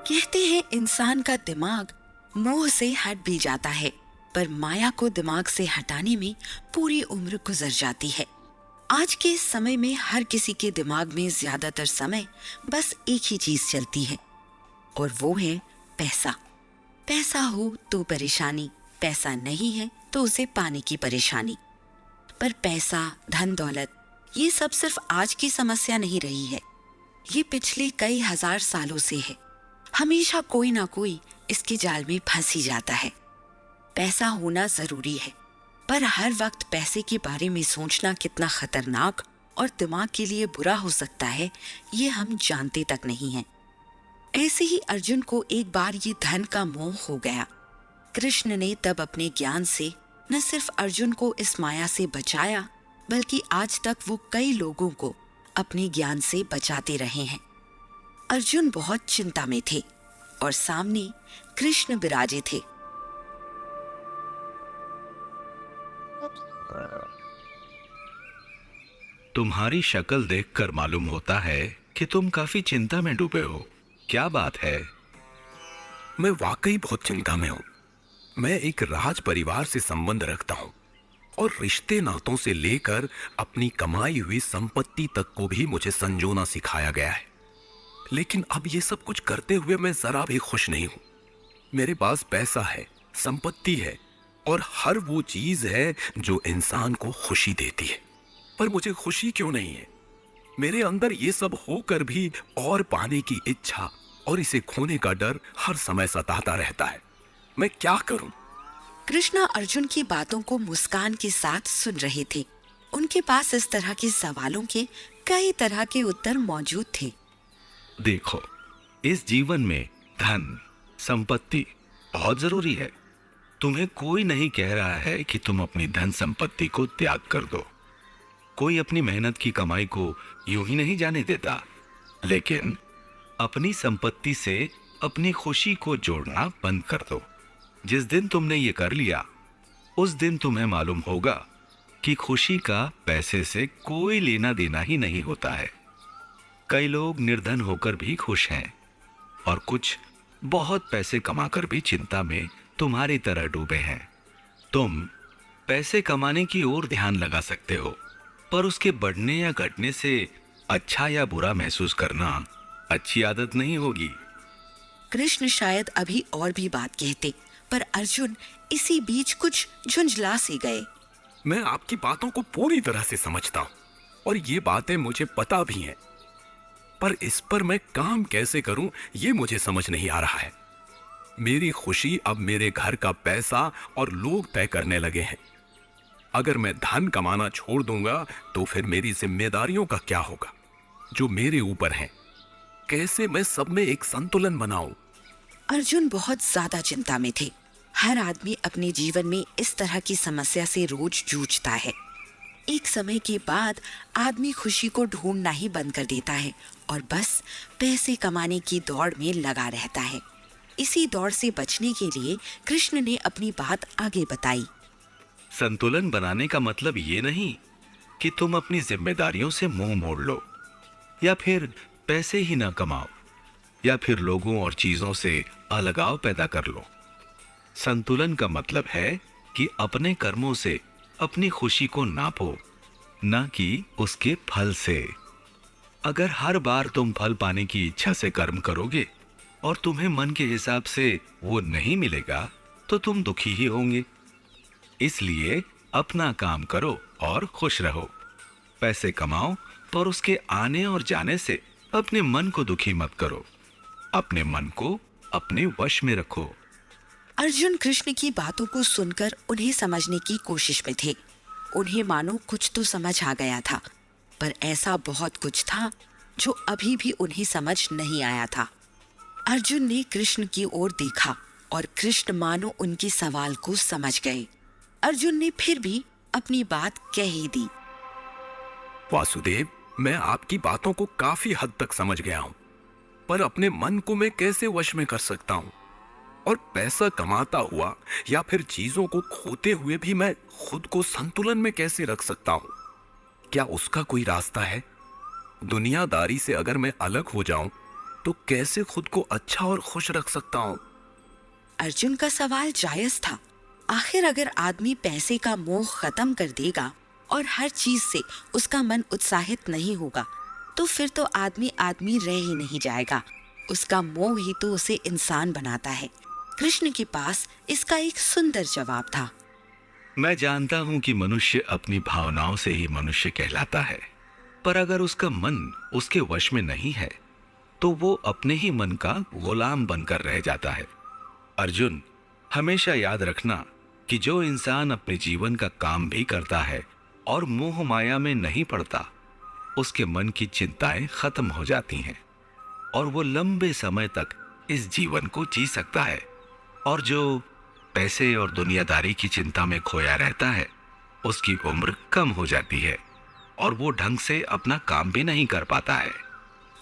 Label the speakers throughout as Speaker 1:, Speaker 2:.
Speaker 1: कहते हैं इंसान का दिमाग मोह से हट भी जाता है, पर माया को दिमाग से हटाने में पूरी उम्र गुजर जाती है। आज के समय में हर किसी के दिमाग में ज्यादातर समय बस एक ही चीज चलती है, और वो है पैसा। पैसा हो तो परेशानी, पैसा नहीं है तो उसे पाने की परेशानी। पर पैसा, धन दौलत, ये सब सिर्फ आज की समस्या नहीं रही है, ये पिछले कई हजार सालों से है। हमेशा कोई ना कोई इसके जाल में फंस ही जाता है। पैसा होना जरूरी है, पर हर वक्त पैसे के बारे में सोचना कितना खतरनाक और दिमाग के लिए बुरा हो सकता है, ये हम जानते तक नहीं हैं। ऐसे ही अर्जुन को एक बार ये धन का मोह हो गया। कृष्ण ने तब अपने ज्ञान से न सिर्फ अर्जुन को इस माया से बचाया, बल्कि आज तक वो कई लोगों को अपने ज्ञान से बचाते रहे हैं। अर्जुन बहुत चिंता में थे और सामने कृष्ण विराजे थे।
Speaker 2: तुम्हारी शक्ल देखकर मालूम होता है कि तुम काफी चिंता में डूबे हो। क्या बात है?
Speaker 3: मैं वाकई बहुत चिंता में हूं। मैं एक राज परिवार से संबंध रखता हूं और रिश्ते नातों से लेकर अपनी कमाई हुई संपत्ति तक को भी मुझे संजोना सिखाया गया है। लेकिन अब ये सब कुछ करते हुए मैं जरा भी खुश नहीं हूं। मेरे पास पैसा है, संपत्ति है और हर वो चीज है जो इंसान को खुशी देती है, पर मुझे खुशी क्यों नहीं है? मेरे अंदर ये सब होकर भी और पाने की इच्छा और इसे खोने का डर हर समय सताता रहता है। मैं क्या करूं?
Speaker 1: कृष्णा अर्जुन की बातों को मुस्कान के साथ सुन रहे थे। उनके पास इस तरह के सवालों के कई तरह के उत्तर मौजूद थे।
Speaker 2: देखो, इस जीवन में धन, संपत्ति बहुत जरूरी है। तुम्हें कोई नहीं कह रहा है कि तुम अपनी धन संपत्ति को त्याग कर दो। कोई अपनी मेहनत की कमाई को यूं ही नहीं जाने देता, लेकिन अपनी संपत्ति से अपनी खुशी को जोड़ना बंद कर दो। जिस दिन तुमने ये कर लिया, उस दिन तुम्हें मालूम होगा कि खुशी का पैसे से कोई लेना देना ही नहीं होता है। कई लोग निर्धन होकर भी खुश हैं और कुछ बहुत पैसे कमाकर भी चिंता में तुम्हारी तरह डूबे हैं। तुम पैसे कमाने की ओर ध्यान लगा सकते हो, पर उसके बढ़ने या घटने से अच्छा या बुरा महसूस करना अच्छी आदत नहीं होगी।
Speaker 1: कृष्ण शायद अभी और भी बात कहते, पर अर्जुन इसी बीच कुछ झुंझला से गए।
Speaker 3: मैं आपकी बातों को पूरी तरह से समझता हूं और ये बातें मुझे पता भी हैं, पर इस पर मैं काम कैसे करूं ये मुझे समझ नहीं आ रहा है। मेरी खुशी अब मेरे घर का पैसा और लोग तय करने लगे हैं। अगर मैं धन कमाना छोड़ दूंगा तो फिर मेरी जिम्मेदारियों का क्या होगा जो मेरे ऊपर हैं? कैसे मैं सब में एक संतुलन बनाऊं?
Speaker 1: अर्जुन बहुत ज्यादा चिंता में थे। हर आदमी अपने जीवन में इस तरह की समस्या से रोज जूझता है। एक समय के बाद आदमी खुशी को ढूंढना ही बंद कर देता है और बस पैसे कमाने की दौड़ में लगा रहता है। इसी दौड़ से बचने के लिए कृष्ण ने अपनी बात आगे बताई।
Speaker 2: संतुलन बनाने का मतलब ये नहीं कि तुम अपनी जिम्मेदारियों से मुंह मोड़ लो, या फिर पैसे ही ना कमाओ, या फिर लोगों और चीजों से अलगाव पैदा कर लो। संतुलन का मतलब है कि अपने कर्मों से अपनी खुशी को नापो, ना कि उसके फल से। अगर हर बार तुम फल पाने की इच्छा से कर्म करोगे और तुम्हें मन के हिसाब से वो नहीं मिलेगा, तो तुम दुखी ही होंगे। इसलिए अपना काम करो और खुश रहो। पैसे कमाओ, पर उसके आने और जाने से अपने मन को दुखी मत करो। अपने मन को अपने वश में रखो।
Speaker 1: अर्जुन कृष्ण की बातों को सुनकर उन्हें समझने की कोशिश में थे। उन्हें मानो कुछ तो समझ आ गया था, पर ऐसा बहुत कुछ था जो अभी भी उन्हें समझ नहीं आया था। अर्जुन ने कृष्ण की ओर देखा और कृष्ण मानो उनके सवाल को समझ गए। अर्जुन ने फिर भी अपनी बात कह ही दी।
Speaker 3: वासुदेव, मैं आपकी बातों को काफी हद तक समझ गया हूं, पर अपने मन को मैं कैसे वश में कर सकता हूं? और पैसा कमाता हुआ या फिर चीजों को खोते हुए भी मैं खुद को संतुलन में कैसे रख सकता हूं? क्या उसका कोई रास्ता है? दुनियादारी से अगर मैं अलग हो जाऊं तो कैसे खुद को अच्छा और खुश रख सकता हूँ?
Speaker 1: अर्जुन का सवाल जायज था। आखिर अगर आदमी पैसे का मोह खत्म कर देगा और हर चीज से उसका मन उत्साहित नहीं होगा, तो फिर तो आदमी आदमी रह ही नहीं जाएगा। उसका मोह ही तो उसे इंसान बनाता है। कृष्ण के पास इसका एक सुंदर जवाब था।
Speaker 2: मैं जानता हूं कि मनुष्य अपनी भावनाओं से ही मनुष्य कहलाता है, पर अगर उसका मन उसके वश में नहीं है तो वो अपने ही मन का गुलाम बनकर रह जाता है। अर्जुन, हमेशा याद रखना कि जो इंसान अपने जीवन का काम भी करता है और मोह माया में नहीं पड़ता, उसके मन की चिंताएं खत्म हो जाती हैं और वो लंबे समय तक इस जीवन को जी सकता है। और जो पैसे और दुनियादारी की चिंता में खोया रहता है, उसकी उम्र कम हो जाती है और वो ढंग से अपना काम भी नहीं कर पाता है।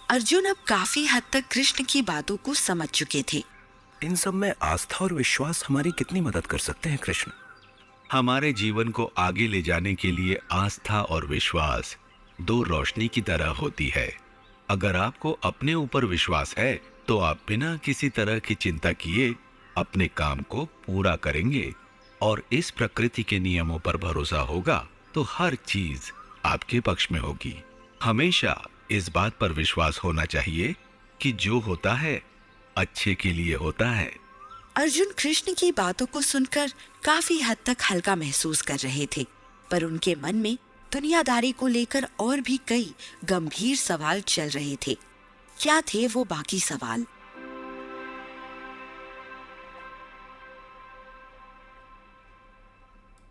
Speaker 1: अर्जुन अब काफी हद तक कृष्ण की बातों को समझ चुके थे।
Speaker 3: इन सब में आस्था और विश्वास हमारी कितनी मदद कर सकते हैं कृष्ण?
Speaker 2: हमारे जीवन को आगे ले जाने के लिए आस्था और विश्वास दो रोशनी की तरह होती है। अगर आपको अपने ऊपर विश्वास है तो आप बिना किसी तरह की चिंता किए अपने काम को पूरा करेंगे, और इस प्रकृति के नियमों पर भरोसा होगा तो हर चीज आपके पक्ष में होगी। हमेशा इस बात पर विश्वास होना चाहिए कि जो होता है अच्छे के लिए होता है।
Speaker 1: अर्जुन कृष्ण की बातों को सुनकर काफी हद तक हल्का महसूस कर रहे थे, पर उनके मन में दुनियादारी को लेकर और भी कई गंभीर सवाल चल रहे थे। क्या थे वो बाकी सवाल?